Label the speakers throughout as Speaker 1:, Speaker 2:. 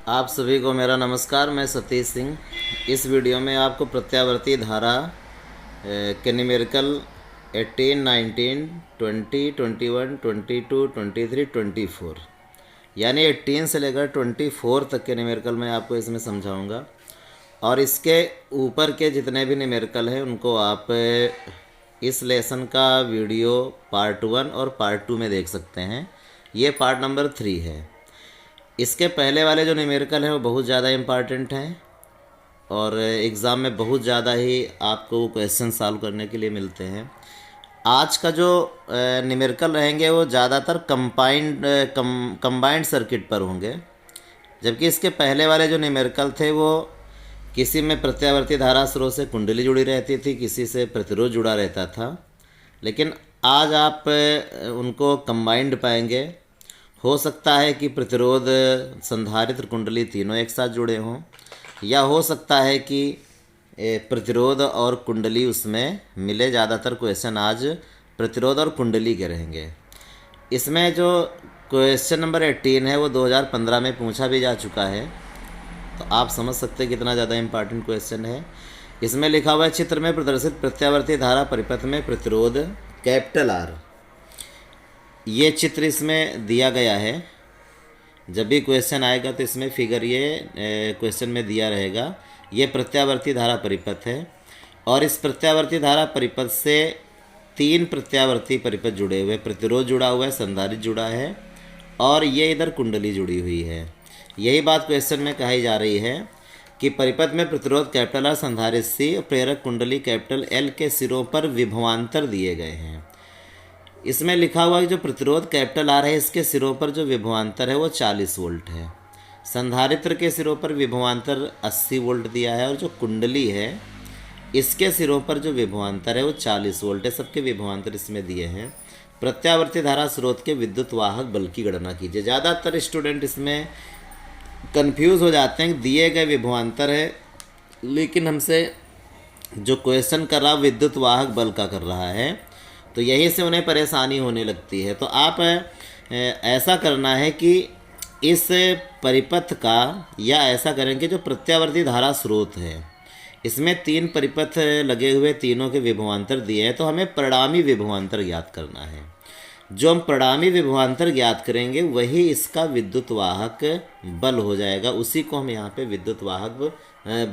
Speaker 1: आप सभी को मेरा नमस्कार। मैं सतीश सिंह। इस वीडियो में आपको प्रत्यावर्ती धारा के न्यूमेरिकल 18, 19, 20, 21, 22, 23, 24 यानी 18 से लेकर 24 तक के न्यूमेरिकल मैं आपको इसमें समझाऊंगा। और इसके ऊपर के जितने भी न्यूमेरिकल हैं उनको आप इस लेसन का वीडियो पार्ट 1 और पार्ट 2 में देख सकते हैं। ये पार्ट नंबर 3 है। इसके पहले वाले जो न्यूमेरिकल हैं वो बहुत ज़्यादा इम्पॉर्टेंट हैं और एग्ज़ाम में बहुत ज़्यादा ही आपको क्वेश्चन सॉल्व करने के लिए मिलते हैं। आज का जो न्यूमेरिकल रहेंगे वो ज़्यादातर कंबाइंड सर्किट पर होंगे, जबकि इसके पहले वाले जो न्यूमेरिकल थे वो किसी में प्रत्यावर्ती धारा स्रोत से कुंडली जुड़ी रहती थी, किसी से प्रतिरोध जुड़ा रहता था। लेकिन आज आप उनको कंबाइंड पाएंगे। हो सकता है कि प्रतिरोध, संधारित्र, कुंडली तीनों एक साथ जुड़े हों, या हो सकता है कि प्रतिरोध और कुंडली उसमें मिले। ज़्यादातर क्वेश्चन आज प्रतिरोध और कुंडली के रहेंगे। इसमें जो क्वेश्चन नंबर 18 है वो 2015 में पूछा भी जा चुका है, तो आप समझ सकते हैं कितना ज़्यादा इम्पॉर्टेंट क्वेश्चन है। इसमें लिखा हुआ है, चित्र में प्रदर्शित प्रत्यावर्ती धारा परिपथ में प्रतिरोध कैपिटल आर। ये चित्र इसमें दिया गया है। जब भी क्वेश्चन आएगा तो इसमें फिगर ये क्वेश्चन में दिया रहेगा। ये प्रत्यावर्ती धारा परिपथ है और इस प्रत्यावर्ती धारा परिपथ से 3 प्रत्यावर्ती परिपथ जुड़े हुए, प्रतिरोध जुड़ा हुआ है, संधारित्र जुड़ा है और ये इधर कुंडली जुड़ी हुई है। यही बात क्वेश्चन में कही जा रही है कि परिपथ में प्रतिरोध कैपिटल आर, संधारित्र सी और प्रेरक कुंडली कैपिटल एल के सिरों पर विभवांतर दिए गए हैं। इसमें लिखा हुआ है कि जो प्रतिरोध कैपिटल आर है इसके सिरों पर जो विभवांतर है वो 40 वोल्ट है। संधारित्र के सिरों पर विभवांतर 80 वोल्ट दिया है और जो कुंडली है इसके सिरों पर जो विभवांतर है वो 40 वोल्ट है। सबके विभवांतर इसमें दिए हैं। प्रत्यावर्ती धारा स्रोत के विद्युत वाहक बल की गणना कीजिए। ज़्यादातर स्टूडेंट इसमें कंफ्यूज हो जाते हैं। दिए गए विभवांतर है लेकिन हमसे जो क्वेश्चन कर रहा विद्युत वाहक बल का कर रहा है, तो यहीं से उन्हें परेशानी होने लगती है। तो आप ऐसा करना है कि इस परिपथ का, या ऐसा करें कि जो प्रत्यावर्ती धारा स्रोत है इसमें 3 परिपथ लगे हुए, तीनों के विभवांतर दिए हैं, तो हमें परिणामी विभवांतर ज्ञात करना है। जो हम परिणामी विभवांतर ज्ञात करेंगे वही इसका विद्युत वाहक बल हो जाएगा। उसी को हम यहाँ पे विद्युत वाहक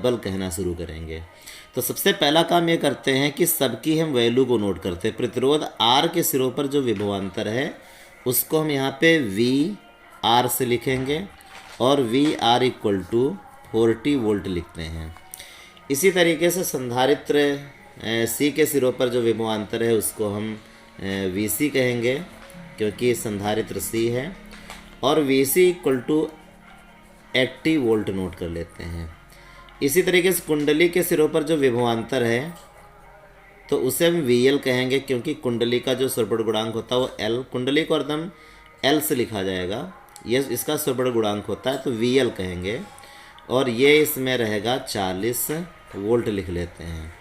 Speaker 1: बल कहना शुरू करेंगे। तो सबसे पहला काम ये करते हैं कि सबकी हम वैल्यू को नोट करते हैं। प्रतिरोध आर के सिरों पर जो विभवांतर है उसको हम यहाँ पे वी आर से लिखेंगे और V R equal to 40 volt लिखते हैं। इसी तरीके से संधारित्र सी के सिरों पर जो विभवांतर है उसको हम वी सी कहेंगे क्योंकि संधारित्र सी है, और V C equal to 80 volt note कर लेते हैं। इसी तरीके से कुंडली के सिरों पर जो विभवांतर है तो उसे हम वी एल कहेंगे क्योंकि कुंडली का जो सुरबड़ गुणांक होता है वो एल, कुंडली को अर्धम एल से लिखा जाएगा, ये इसका सुरबड़ गुणांक होता है, तो वी एल कहेंगे और ये इसमें रहेगा 40 वोल्ट लिख लेते हैं।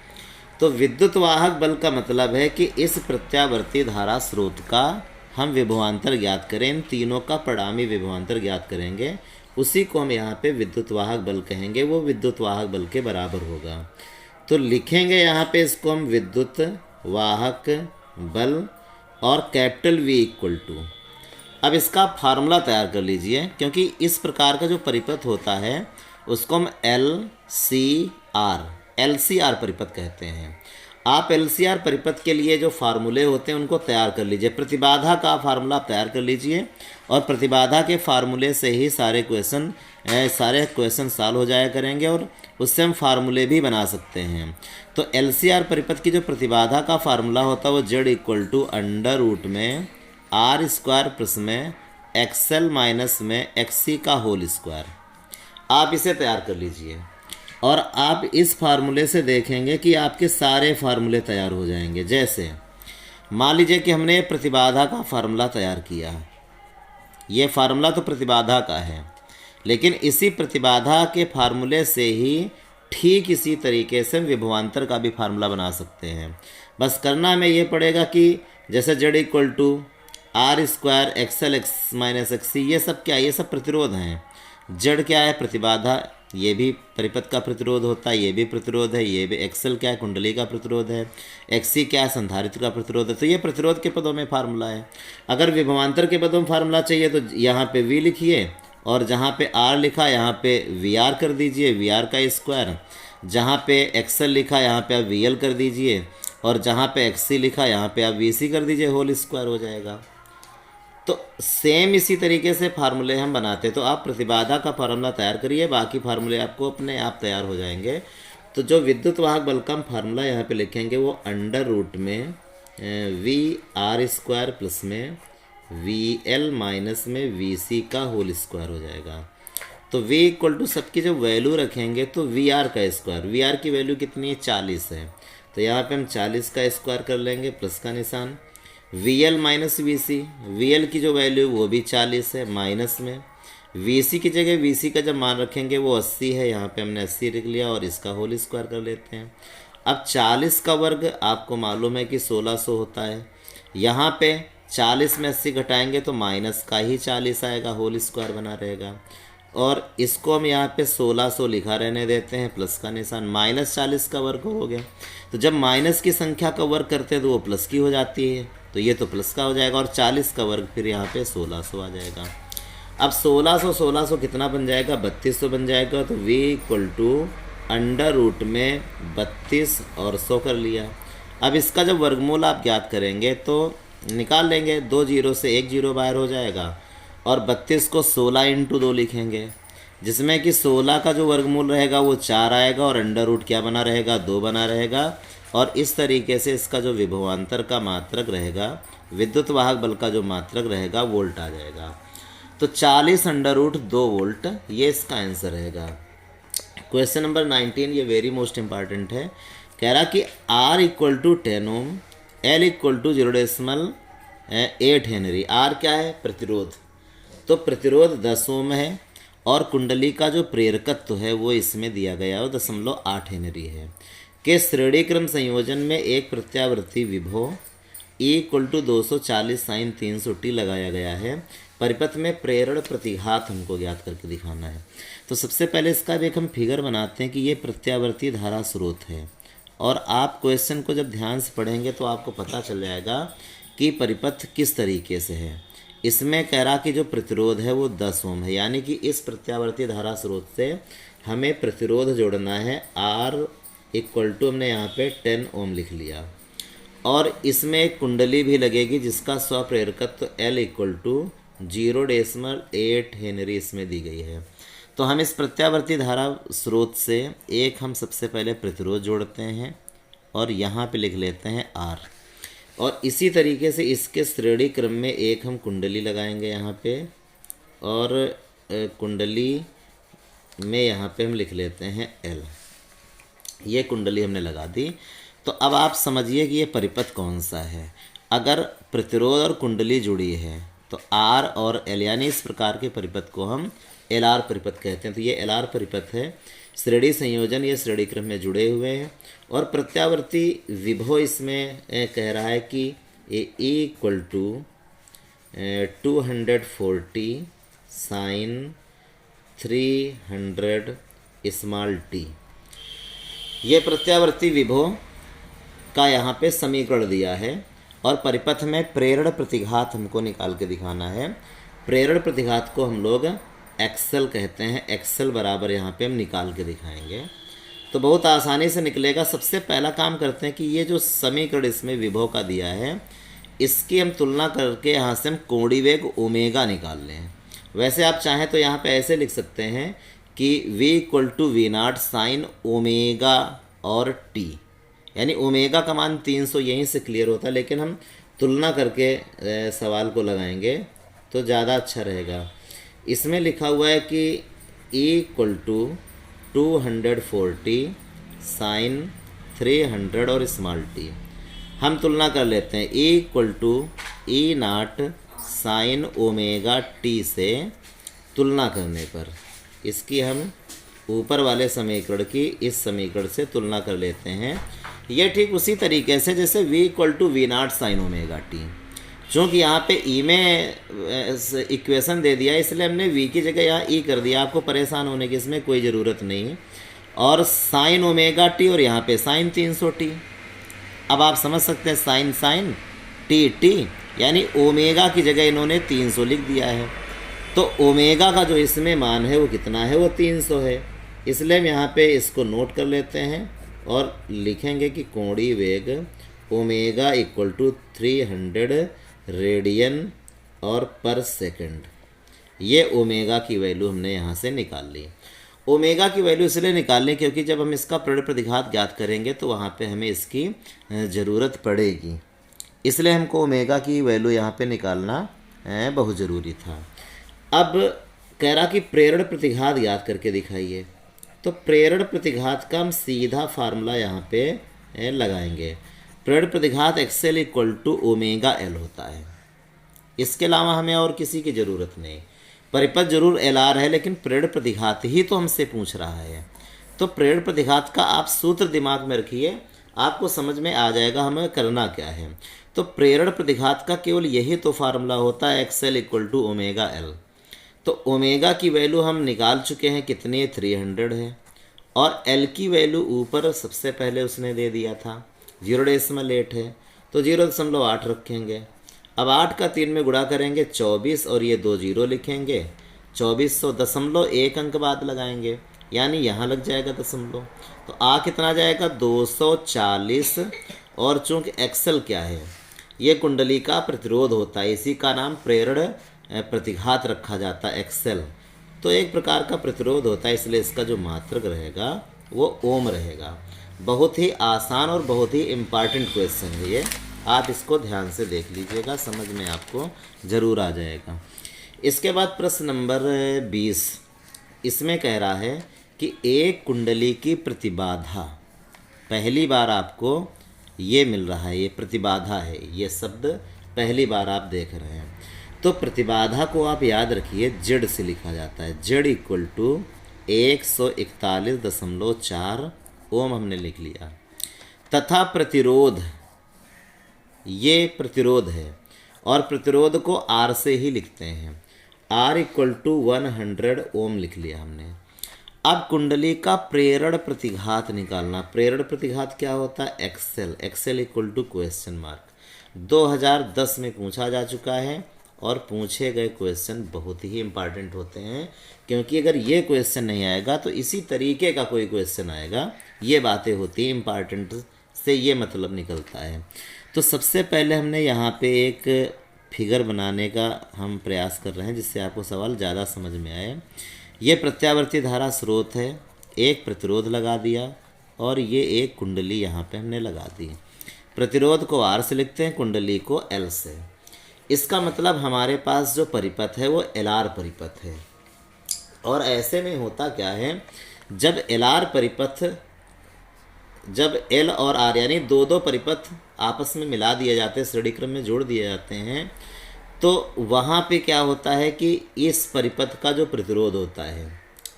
Speaker 1: तो विद्युत वाहक बल का मतलब है कि इस प्रत्यावर्ती धारा स्रोत का हम विभवांतर ज्ञात करें, इन तीनों का परिणामी विभवांतर ज्ञात करेंगे, उसी को हम यहाँ पे विद्युत वाहक बल कहेंगे। वो विद्युत वाहक बल के बराबर होगा। तो लिखेंगे यहाँ पे इसको हम विद्युत वाहक बल और कैपिटल वी इक्वल टू। अब इसका फार्मूला तैयार कर लीजिए क्योंकि इस प्रकार का जो परिपथ होता है उसको हम एल सी आर परिपथ कहते हैं। आप एल सी आर परिपथ के लिए जो फार्मूले होते हैं उनको तैयार कर लीजिए। प्रतिबाधा का फार्मूला तैयार कर लीजिए और प्रतिबाधा के फार्मूले से ही सारे क्वेश्चन सॉल्व हो जाया करेंगे और उससे हम फार्मूले भी बना सकते हैं। तो एल सी आर परिपथ की जो प्रतिबाधा का फार्मूला होता है वो Z equal to under root में आर स्क्वायर प्लस में एक्सएल माइनस में एक्सी का होल स्क्वायर। आप इसे तैयार कर लीजिए और आप इस फार्मूले से देखेंगे कि आपके सारे फार्मूले तैयार हो जाएंगे। जैसे मान लीजिए कि हमने प्रतिबाधा का फार्मूला तैयार किया, ये फार्मूला तो प्रतिबाधा का है, लेकिन इसी प्रतिबाधा के फार्मूले से ही ठीक इसी तरीके से विभवांतर का भी फार्मूला बना सकते हैं। बस करना हमें ये पड़ेगा कि जैसे Z equal to R square XL X minus X C, ये सब क्या, ये सब प्रतिरोध हैं। जेड क्या है? प्रतिबाधा, ये भी परिपथ का प्रतिरोध होता है, ये भी प्रतिरोध है, ये भी एक्सेल क्या है? कुंडली का प्रतिरोध है, एक्सी क्या है? संधारित्र का प्रतिरोध है। तो ये प्रतिरोध के पदों में फार्मूला है। अगर विभवांतर के पदों में फार्मूला चाहिए तो यहाँ पे वी लिखिए, और जहाँ पे आर लिखा यहाँ पे वी आर कर दीजिए, वी आर का स्क्वायर। जहाँ पे एक्सेल लिखा यहाँ पे आप वी एल कर दीजिए, और जहाँ पे एक्सी लिखा यहाँ पे आप वी सी कर दीजिए, होल स्क्वायर हो जाएगा। तो सेम इसी तरीके से फार्मूले हम बनाते हैं। तो आप प्रतिबाधा का फार्मूला तैयार करिए, बाकी फार्मूले आपको अपने आप तैयार हो जाएंगे। तो जो विद्युत वाहक बल का हम फार्मूला यहाँ पे लिखेंगे वो अंडर रूट में वी आर स्क्वायर प्लस में वी एल माइनस में वी सी का होल स्क्वायर हो जाएगा। तो v इक्वल टू सबकी जब वैल्यू रखेंगे तो वी आर का स्क्वायर, वी आर की वैल्यू कितनी है? 40 है। तो यहाँ पे हम 40 का स्क्वायर कर लेंगे, प्लस का निशान। V L minus V C, V L की जो वैल्यू वो भी 40 है, माइनस में वी सी की जगह वी सी का जब मान रखेंगे वो 80 है, यहाँ पे हमने 80 लिख लिया, और इसका होल स्क्वायर कर लेते हैं। अब 40 का वर्ग आपको मालूम है कि 1600 होता है। यहाँ पे 40 में 80 घटाएंगे तो माइनस का ही 40 आएगा, होल स्क्वायर बना रहेगा। और इसको हम यहाँ पे 1600 लिखा रहने देते हैं, प्लस का निशान। माइनस 40 का वर्ग हो गया। तो जब माइनस की संख्या का वर्ग करते हैं तो वो प्लस की हो जाती है, तो ये तो प्लस का हो जाएगा, और 40 का वर्ग फिर यहाँ पे 1600 आ जाएगा। अब 1600 कितना बन जाएगा? 3200 बन जाएगा। तो v equal to under root में 32 और 100 कर लिया। अब इसका जब वर्गमूल आप ज्ञात करेंगे तो निकाल लेंगे, 2 जीरो से 1 जीरो बाहर हो जाएगा, और 32 को 16 इंटू 2 लिखेंगे, जिसमें कि 16 का जो वर्गमूल रहेगा वो 4 आएगा, और अंडर रूट क्या बना रहेगा? 2 बना रहेगा। और इस तरीके से इसका जो विभवांतर का मात्रक रहेगा, विद्युत वाहक बल का जो मात्रक रहेगा, वोल्ट आ जाएगा। तो 40 अंडर रूट 2 वोल्ट, ये इसका आंसर रहेगा। क्वेश्चन नंबर 19, ये वेरी मोस्ट इंपॉर्टेंट है। कह रहा कि R equal to 10 ohm, L equal to 0.8 henry. R क्या है? प्रतिरोध। तो प्रतिरोध 10 ओम है, और कुंडली का जो प्रेरकत्व है वो इसमें दिया गया है, 0.8 हेनरी है। के श्रेणी क्रम संयोजन में एक प्रत्यावर्ती विभव E equal to 240 sign 300t लगाया गया है। परिपथ में प्रेरण प्रतिघात हमको ज्ञात करके दिखाना है। तो सबसे पहले इसका एक हम फिगर बनाते हैं कि ये प्रत्यावर्ती धारा स्रोत है, और आप क्वेश्चन को जब ध्यान से पढ़ेंगे तो आपको पता चल जाएगा कि परिपथ किस तरीके से है। इसमें कह रहा कि जो प्रतिरोध है वो 10 ओम है, यानी कि इस प्रत्यावर्ती धारा स्रोत से हमें प्रतिरोध जोड़ना है। R इक्वल टू हमने यहाँ पे 10 ओम लिख लिया, और इसमें एक कुंडली भी लगेगी जिसका स्वप्रेरकत्व L इक्वल टू 0.8 हेनरी इसमें दी गई है। तो हम इस प्रत्यावर्ती धारा स्रोत से एक हम सबसे पहले प्रतिरोध जोड़ते हैं, और यहाँ पे लिख लेते हैं R। और इसी तरीके से इसके श्रेणी क्रम में एक हम कुंडली लगाएंगे यहाँ पे, और कुंडली में यहाँ पे हम लिख लेते हैं L। ये कुंडली हमने लगा दी। तो अब आप समझिए कि ये परिपथ कौन सा है। अगर प्रतिरोध और कुंडली जुड़ी है तो R और L, यानी इस प्रकार के परिपथ को हम LR परिपथ कहते हैं। तो ये LR परिपथ है। श्रेणी संयोजन ये श्रेणी क्रम में जुड़े हुए हैं, और प्रत्यावर्ती विभव इसमें कह रहा है कि E equal to 240 sine 300 small t। ये प्रत्यावर्ती विभव का यहाँ पे समीकरण दिया है, और परिपथ में प्रेरण प्रतिघात हमको निकाल के दिखाना है। प्रेरण प्रतिघात को हम लोग एक्सेल कहते हैं। एक्सेल बराबर यहाँ पे हम निकाल के दिखाएंगे, तो बहुत आसानी से निकलेगा। सबसे पहला काम करते हैं कि ये जो समीकरण इसमें विभव का दिया है, इसकी हम तुलना करके यहाँ से हम कोणीय वेग ओमेगा निकाल लें। वैसे आप चाहें तो यहाँ पे ऐसे लिख सकते हैं कि v equal to V naught sine omega और t, यानी ओमेगा का मान 300 यहीं से क्लियर होता है, लेकिन हम तुलना करके सवाल को लगाएंगे तो ज़्यादा अच्छा रहेगा। इसमें लिखा हुआ है कि E इक्वल टू 240 साइन 300 और स्मॉल t। हम तुलना कर लेते हैं। E equal to E naught sine omega t से तुलना करने पर इसकी हम ऊपर वाले समीकरण की इस समीकरण से तुलना कर लेते हैं। यह ठीक उसी तरीके से जैसे v equal to V naught sine omega T. चूँकि यहाँ पे ई में इक्वेशन दे दिया इसलिए हमने वी की जगह यहाँ ई कर दिया। आपको परेशान होने की इसमें कोई ज़रूरत नहीं है। और साइन ओमेगा टी और यहाँ पे साइन 300 टी। अब आप समझ सकते हैं साइन साइन टी टी, यानी ओमेगा की जगह इन्होंने 300 लिख दिया है। तो ओमेगा का जो इसमें मान है वो कितना है, वो 300 है। इसलिए हम यहाँ पे इसको नोट कर लेते हैं और लिखेंगे कि कोणीय वेग ओमेगा इक्वल टू 300 रेडियन और पर सेकंड। ये ओमेगा की वैल्यू हमने यहाँ से निकाल ली। ओमेगा की वैल्यू इसलिए निकाल लें क्योंकि जब हम इसका प्रण प्रतिघात ज्ञात करेंगे तो वहाँ पे हमें इसकी ज़रूरत पड़ेगी, इसलिए हमको ओमेगा की वैल्यू यहाँ पे निकालना बहुत ज़रूरी था। अब कह रहा कि प्रेरण प्रतिघात ज्ञात करके दिखाइए। तो प्रेरण प्रतिघात का हम सीधा फार्मूला यहाँ पे लगाएंगे। प्रेरण प्रतिघात XL equal to omega L होता है। इसके अलावा हमें और किसी की ज़रूरत नहीं। परिपथ जरूर एल आर है लेकिन प्रेरण प्रतिघात ही तो हमसे पूछ रहा है। तो प्रेरण प्रतिघात का आप सूत्र दिमाग में रखिए, आपको समझ में आ जाएगा हमें करना क्या है। तो प्रेरण प्रतिघात का केवल यही तो फार्मूला होता है, XL equal to omega L. तो ओमेगा की वैल्यू हम निकाल चुके हैं, कितनी 300 है। और एल की वैल्यू ऊपर सबसे पहले उसने दे दिया था 0.8 है, तो 0.8 रखेंगे। अब 8 का 3 में गुणा करेंगे 24 और ये 2 जीरो लिखेंगे। 2400.1 अंक बाद लगाएंगे, यानी यहाँ लग जाएगा दशमलव। तो आ कितना जाएगा 240। और चूँकि एक्सल क्या है, ये कुंडली का प्रतिरोध होता है, इसी का नाम प्रेरण प्रतिघात रखा जाता है एक्सल। तो एक प्रकार का प्रतिरोध होता है, इसलिए इसका जो मात्रक रहेगा वो ओम रहेगा। बहुत ही आसान और बहुत ही इम्पॉर्टेंट क्वेश्चन है ये, आप इसको ध्यान से देख लीजिएगा, समझ में आपको ज़रूर आ जाएगा। इसके बाद प्रश्न नंबर 20, इसमें कह रहा है कि एक कुंडली की प्रतिबाधा, पहली बार आपको ये मिल रहा है, ये प्रतिबाधा है, ये शब्द पहली बार आप देख रहे हैं। तो प्रतिबाधा को आप याद रखिए जेड से लिखा जाता है। जेड इक्वल टू 141.4 ओम हमने लिख लिया। तथा प्रतिरोध, ये प्रतिरोध है और प्रतिरोध को आर से ही लिखते हैं। आर इक्वल टू 100 ओम लिख लिया हमने। अब कुंडली का प्रेरण प्रतिघात निकालना। प्रेरण प्रतिघात क्या होता है, XL. XL equal to question mark. 2010 में पूछा जा चुका है और पूछे गए क्वेश्चन बहुत ही इंपॉर्टेंट होते हैं, क्योंकि अगर ये क्वेश्चन नहीं आएगा तो इसी तरीके का कोई क्वेश्चन आएगा। ये बातें होती हैं इंपॉर्टेंट, से ये मतलब निकलता है। तो सबसे पहले हमने यहाँ पे एक फिगर बनाने का हम प्रयास कर रहे हैं जिससे आपको सवाल ज़्यादा समझ में आए। ये प्रत्यावर्ती धारा स्रोत है, एक प्रतिरोध लगा दिया और ये एक कुंडली यहाँ पे हमने लगा दी। प्रतिरोध को आर से लिखते हैं, कुंडली को एल से। इसका मतलब हमारे पास जो परिपथ है वो एल आर परिपथ है। और ऐसे में होता क्या है, जब एल आर परिपथ, जब एल और आर यानी दो दो परिपथ आपस में मिला दिए जाते हैं, श्रेणी क्रम में जोड़ दिए जाते हैं, तो वहाँ पे क्या होता है कि इस परिपथ का जो प्रतिरोध होता है,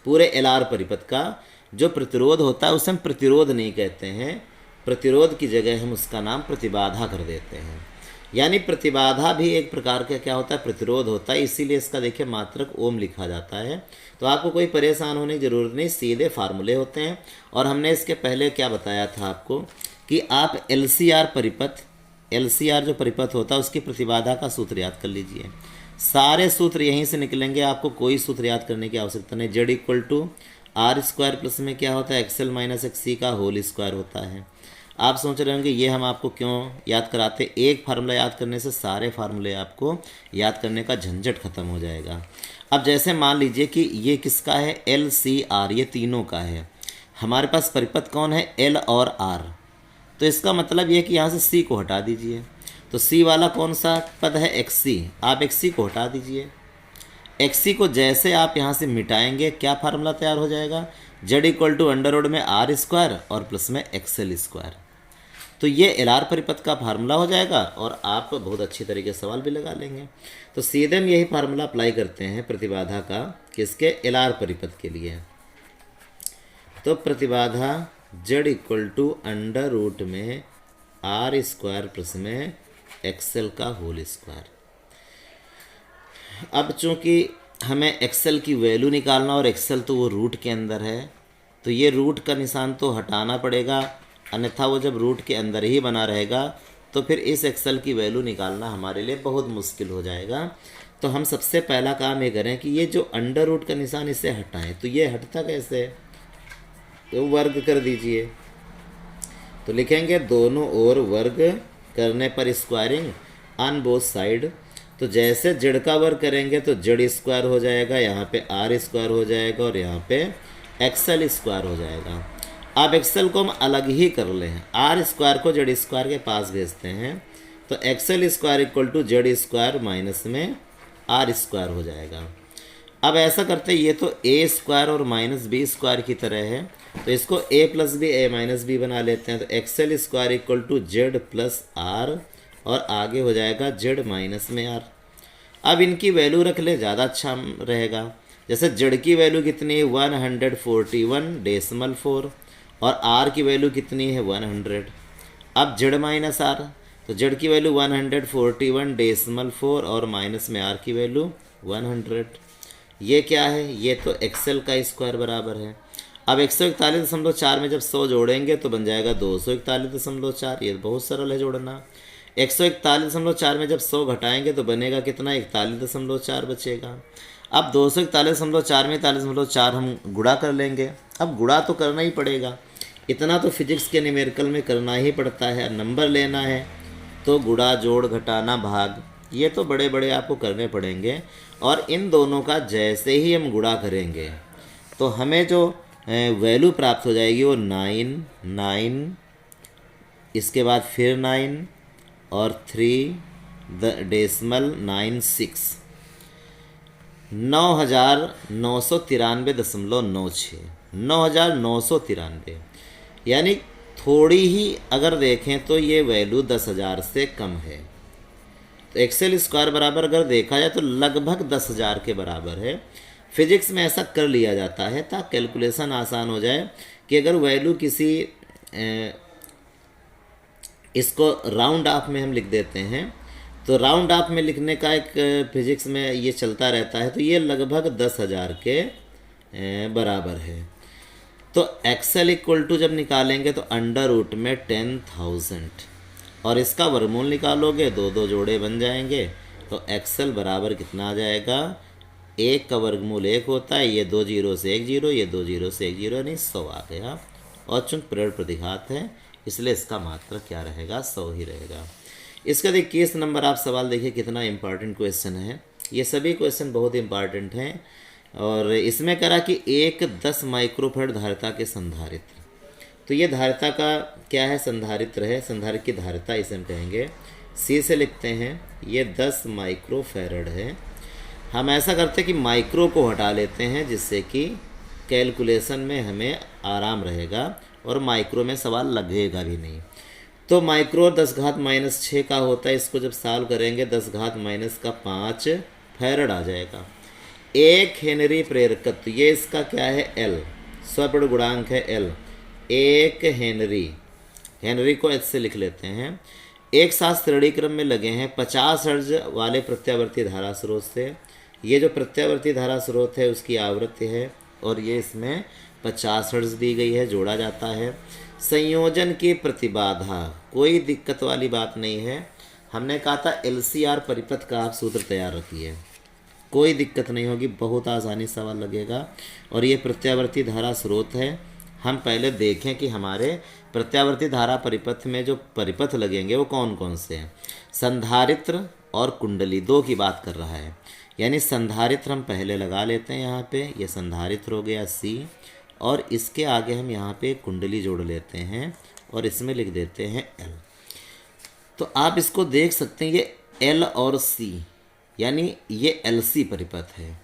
Speaker 1: पूरे एल आर परिपथ का जो प्रतिरोध होता है उसे हम प्रतिरोध नहीं कहते हैं। प्रतिरोध की जगह हम उसका नाम प्रतिबाधा कर देते हैं। यानी प्रतिबाधा भी एक प्रकार का क्या होता है, प्रतिरोध होता है, इसीलिए इसका देखिए मात्रक ओम लिखा जाता है। तो आपको कोई परेशान होने की ज़रूरत नहीं, सीधे फार्मूले होते हैं। और हमने इसके पहले क्या बताया था आपको कि आप LCR परिपथ, LCR जो परिपथ होता है उसकी प्रतिबाधा का सूत्र याद कर लीजिए। सारे सूत्र यहीं से निकलेंगे, आपको कोई सूत्र याद करने की आवश्यकता नहीं। Z equal to R square plus में क्या होता है, एक्सएल माइनस एक्सी का होल स्क्वायर होता है। आप सोच रहे होंगे ये हम आपको क्यों याद कराते, एक फार्मूला याद करने से सारे फार्मूले आपको याद करने का झंझट खत्म हो जाएगा। अब जैसे मान लीजिए कि ये किसका है, LCR, ये तीनों का है। हमारे पास परिपथ कौन है, L और R। तो इसका मतलब ये कि यहाँ से C को हटा दीजिए। तो C वाला कौन सा पद है, XC। आप XC को हटा दीजिए। XC को जैसे आप यहाँ से मिटाएंगे क्या फार्मूला तैयार हो जाएगा, Z equal to under root में R स्क्वायर और प्लस में XL स्क्वायर। तो ये एल आर परिपथ का फार्मूला हो जाएगा और आप बहुत अच्छी तरीके से सवाल भी लगा लेंगे। तो सीधे हम यही फार्मूला अप्लाई करते हैं प्रतिबाधा का, किसके, एल आर परिपथ के लिए। तो प्रतिबाधा Z equal to under root में R स्क्वायर प्लस में एक्सेल का होल स्क्वायर। अब चूंकि हमें एक्सेल की वैल्यू निकालना और एक्सेल तो वो रूट के अंदर है, तो ये रूट का निशान तो हटाना पड़ेगा, अन्यथा वो जब रूट के अंदर ही बना रहेगा तो फिर इस एक्सेल की वैल्यू निकालना हमारे लिए बहुत मुश्किल हो जाएगा। तो हम सबसे पहला काम ये करें कि ये जो अंडर रूट का निशान इसे हटाएं। तो ये हटता कैसे है, तो वर्ग कर दीजिए। तो लिखेंगे दोनों ओर वर्ग करने पर स्क्वायरिंग ऑन बोथ साइड। तो जैसे जेड का वर्ग करेंगे तो जेड स्क्वायर हो जाएगा, यहाँ पे आर स्क्वायर हो जाएगा और यहाँ पे एक्सेल स्क्वायर हो जाएगा। अब एक्सेल को हम अलग ही कर लें, आर स्क्वायर को जेड स्क्वायर के पास भेजते हैं, तो XL square equal to Z square minus में आर स्क्वायर हो जाएगा। अब ऐसा करते हैं, ये तो ए स्क्वायर और माइनस बी स्क्वायर की तरह है, तो इसको A plus B A minus B बना लेते हैं। तो XL square equal to Z plus R और आगे हो जाएगा जेड माइनस में आर। अब इनकी वैल्यू रख ले, ज़्यादा अच्छा रहेगा। जैसे जेड की वैल्यू कितनी है 141.4 और आर की वैल्यू कितनी है 100। अब जेड माइनस आर, तो जेड की वैल्यू 141.4 और माइनस में आर की वैल्यू 100। ये क्या है, ये तो एक्सेल का स्क्वायर बराबर है। अब 141.4 में जब 100 जोड़ेंगे तो बन जाएगा 241.4। ये बहुत सरल है जोड़ना। 141.4 में जब 100 घटाएंगे तो बनेगा कितना, 41.4 बचेगा। अब 241.4 में 41.4 हम गुणा कर लेंगे। अब गुणा तो करना ही पड़ेगा, इतना तो फिजिक्स के न्यूमेरिकल में करना ही पड़ता है। नंबर लेना है तो गुणा जोड़ घटाना भाग, ये तो बड़े बड़े आपको करने पड़ेंगे। और इन दोनों का जैसे ही हम गुणा करेंगे तो हमें जो वैल्यू प्राप्त हो जाएगी वो 9, इसके बाद फिर 9 और 3.96 9,993.96 9,993, यानी थोड़ी ही अगर देखें तो ये वैल्यू 10,000 से कम है। तो एक्सेल स्क्वायर बराबर अगर देखा जाए तो लगभग 10,000 के बराबर है। फिजिक्स में ऐसा कर लिया जाता है ताकि कैलकुलेशन आसान हो जाए कि अगर वैल्यू किसी इसको राउंड ऑफ में हम लिख देते हैं, तो राउंड ऑफ में लिखने का एक फिजिक्स में ये चलता रहता है, तो ये लगभग 10,000 के बराबर है। तो एक्सेल इक्वल टू जब निकालेंगे तो अंडर रूट में 10,000 और इसका वर्गमूल निकालोगे, दो दो जोड़े बन जाएंगे। तो एक्सेल बराबर कितना आ जाएगा, 1 का वर्गमूल 1 होता है, ये 2 जीरो से 1 जीरो, ये 2 जीरो से 1 जीरो, यानी 100 आ गया। और चूंकि पीरियड प्रतिघात है इसलिए इसका मात्रक क्या रहेगा, 100 ही रहेगा। इसका देखिए 21 नंबर आप सवाल देखिए कितना इंपॉर्टेंट क्वेश्चन है। ये सभी क्वेश्चन बहुत इंपॉर्टेंट हैं। और इसमें करा कि एक 10 माइक्रोफैराड धारिता के संधारित्र, तो ये धारिता का क्या है, संधारित्र है, संधारित्र की धारिता इसे हम कहेंगे। सी से लिखते हैं, ये 10 माइक्रोफैराड है। हम ऐसा करते हैं कि माइक्रो को हटा लेते हैं जिससे कि कैलकुलेशन में हमें आराम रहेगा और माइक्रो में सवाल लगेगा भी नहीं। तो माइक्रो 10⁻⁻6 का होता है, इसको जब सॉल्व करेंगे 10⁻⁻5 फैराड आ जाएगा। 1 हेनरी प्रेरकत्व, ये इसका क्या है, एल, स्वर्ण गुणांक है एल। 1 हेनरी को एच से लिख लेते हैं। एक साथ श्रेणी क्रम में लगे हैं 50 हर्ट्ज वाले प्रत्यावर्ती धारा स्रोत से। ये जो प्रत्यावर्ती धारा स्रोत है उसकी आवृत्ति है और ये इसमें 50 हर्ट्ज दी गई है, जोड़ा जाता है। संयोजन की प्रतिबाधा, कोई दिक्कत वाली बात नहीं है। हमने कहा था LCR परिपथ का आप सूत्र तैयार रखिए, कोई दिक्कत नहीं होगी, बहुत आसानी सवाल लगेगा। और ये प्रत्यावर्ती धारा स्रोत है। हम पहले देखें कि हमारे प्रत्यावर्ती धारा परिपथ में जो परिपथ लगेंगे वो कौन कौन से हैं। संधारित्र और कुंडली, दो की बात कर रहा है, यानी संधारित्र हम पहले लगा लेते हैं यहाँ पे, ये संधारित्र हो गया C, और इसके आगे हम यहाँ पे कुंडली जोड़ लेते हैं और इसमें लिख देते हैं L। तो आप इसको देख सकते हैं, ये L और C, यानी ये LC परिपथ है।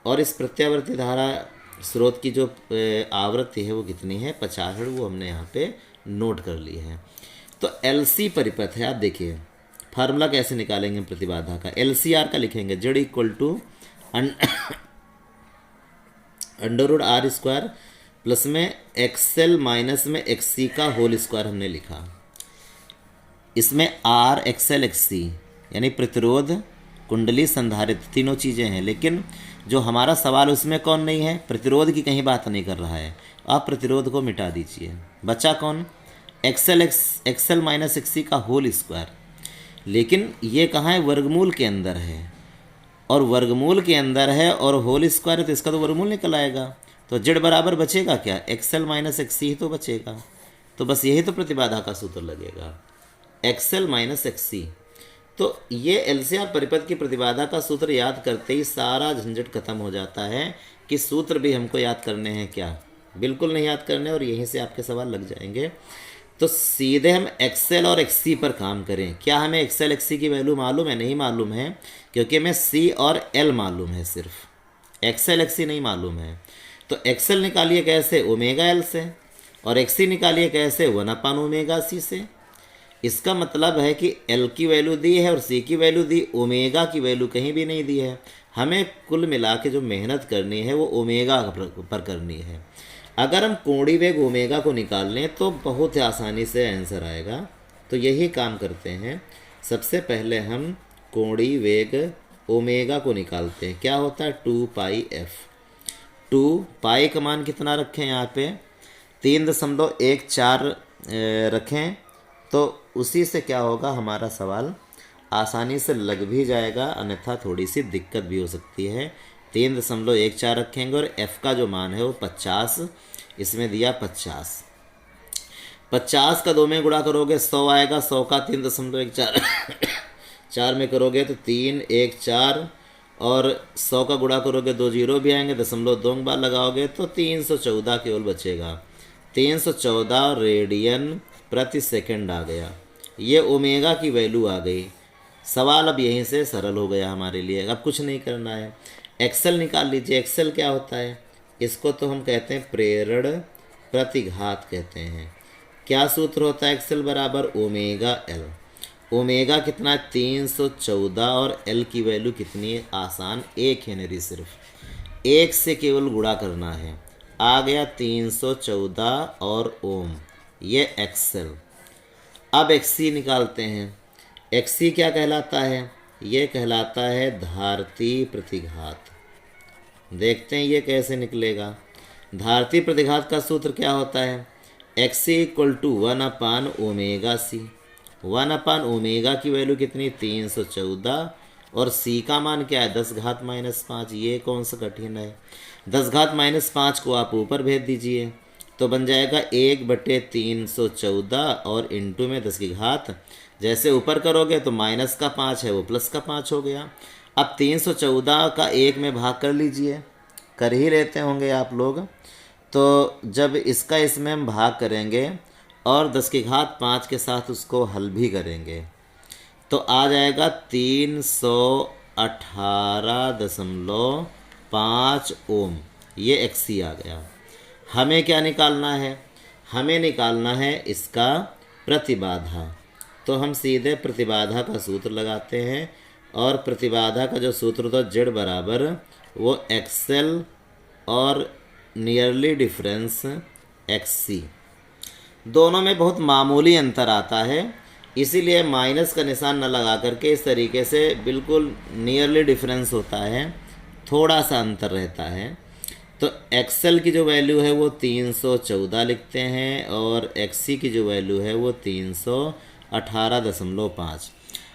Speaker 1: और इस प्रत्यावर्ती धारा स्रोत की जो आवृत्ति है वो कितनी है, 50 हर्ट्ज, वो हमने यहाँ पे नोट कर ली है। तो LC परिपथ है। आप देखिए फार्मूला कैसे निकालेंगे प्रतिबाधा का, LCR का लिखेंगे, Z equal to √R² plus में XL माइनस में XC का होल स्क्वायर हमने लिखा। इसमें आर एक्सएल एक्ससी यानी प्रतिरोध, कुंडली, संधारित्र तीनों चीज़ें हैं, लेकिन जो हमारा सवाल उसमें कौन नहीं है, प्रतिरोध की कहीं बात नहीं कर रहा है। आप प्रतिरोध को मिटा दीजिए, बचा कौन, एक्सएल माइनस एक्ससी का होल स्क्वायर। लेकिन ये कहाँ है, वर्गमूल के अंदर है, और वर्गमूल के अंदर है और होल स्क्वायर है तो इसका तो वर्गमूल निकल आएगा। तो जेड बराबर बचेगा क्या, एक्सएल माइनस एक्ससी ही तो बचेगा। तो बस यही तो प्रतिबाधा का सूत्र लगेगा, एक्सएल माइनस एक्ससी। तो ये एलसीआर परिपथ की प्रतिबाधा का सूत्र याद करते ही सारा झंझट खत्म हो जाता है कि सूत्र भी हमको याद करने हैं क्या, बिल्कुल नहीं याद करने, और यहीं से आपके सवाल लग जाएंगे। तो सीधे हम एक्सएल और एक्ससी पर काम करें। क्या हमें एक्सएल एक्ससी की वैल्यू मालूम है, नहीं मालूम है, क्योंकि हमें सी और एल मालूम है, सिर्फ एक्सएल एक्ससी नहीं मालूम है। तो एक्सएल निकालिए कैसे, ओमेगा एल से, और एक्ससी निकालिए कैसे, 1/ओमेगा सी से। इसका मतलब है कि एल की वैल्यू दी है और सी की वैल्यू दी, ओमेगा की वैल्यू कहीं भी नहीं दी है। हमें कुल मिला के जो मेहनत करनी है वो ओमेगा पर करनी है। अगर हम कोणीय वेग ओमेगा को निकाल लें तो बहुत ही आसानी से आंसर आएगा। तो यही काम करते हैं, सबसे पहले हम कोणीय वेग ओमेगा को निकालते हैं। क्या होता है, 2πf। 2π का मान कितना रखें, यहाँ पे 3.14 रखें, तो उसी से क्या होगा, हमारा सवाल आसानी से लग भी जाएगा, अन्यथा थोड़ी सी दिक्कत भी हो सकती है। 3.14 रखेंगे और f का जो मान है वो 50, इसमें दिया 50। 50 का 2 में गुणा करोगे 100 आएगा, 100 का 3.14 4 में करोगे तो 3 1 4, और 100 का गुणा करोगे 2 जीरो भी आएंगे, 0.2 बार लगाओगे तो 314 केवल बचेगा। 314 रेडियन प्रति सेकंड आ गया, ये ओमेगा की वैल्यू आ गई। सवाल अब यहीं से सरल हो गया हमारे लिए, अब कुछ नहीं करना है। एक्सेल निकाल लीजिए। एक्सेल क्या होता है, इसको तो हम कहते हैं प्रेरण प्रतिघात कहते हैं। क्या सूत्र होता है, एक्सेल बराबर ओमेगा एल। ओमेगा कितना है, 314, और एल की वैल्यू कितनी है, आसान, 1 हेनरी, सिर्फ 1 से केवल गुणा करना है, आ गया 314 और ओम, ये एक्सेल। अब एक्ससी निकालते हैं। एक्ससी क्या कहलाता है, ये कहलाता है धारती प्रतिघात। देखते हैं ये कैसे निकलेगा। धारती प्रतिघात का सूत्र क्या होता है, एक्ससी इक्वल टू 1/ओमेगा सी। 1/ओमेगा की वैल्यू कितनी, 314, और सी का मान क्या है, 10⁻⁻5। ये कौन सा कठिन है, 10⁻⁻5 को आप ऊपर भेज दीजिए तो बन जाएगा 1/314, और इंटू में 10 की घात, जैसे ऊपर करोगे तो माइनस का 5 है वो प्लस का 5 हो गया। अब 314 का 1 में भाग कर लीजिए, कर ही लेते होंगे आप लोग। तो जब इसका इसमें हम भाग करेंगे और 10 की घात 5 के साथ उसको हल भी करेंगे तो आ जाएगा 318.5 ओम, ये एक्ससी आ गया। हमें क्या निकालना है, हमें निकालना है इसका प्रतिबाधा। तो हम सीधे प्रतिबाधा का सूत्र लगाते हैं, और प्रतिबाधा का जो सूत्र था जेड बराबर वो एक्सएल और नियरली डिफरेंस एक्ससी, दोनों में बहुत मामूली अंतर आता है, इसीलिए माइनस का निशान न लगा करके इस तरीके से बिल्कुल नियरली डिफरेंस होता है, थोड़ा सा अंतर रहता है। तो एक्सएल की जो वैल्यू है वो 314 लिखते हैं, और एक्ससी की जो वैल्यू है वो 318.5।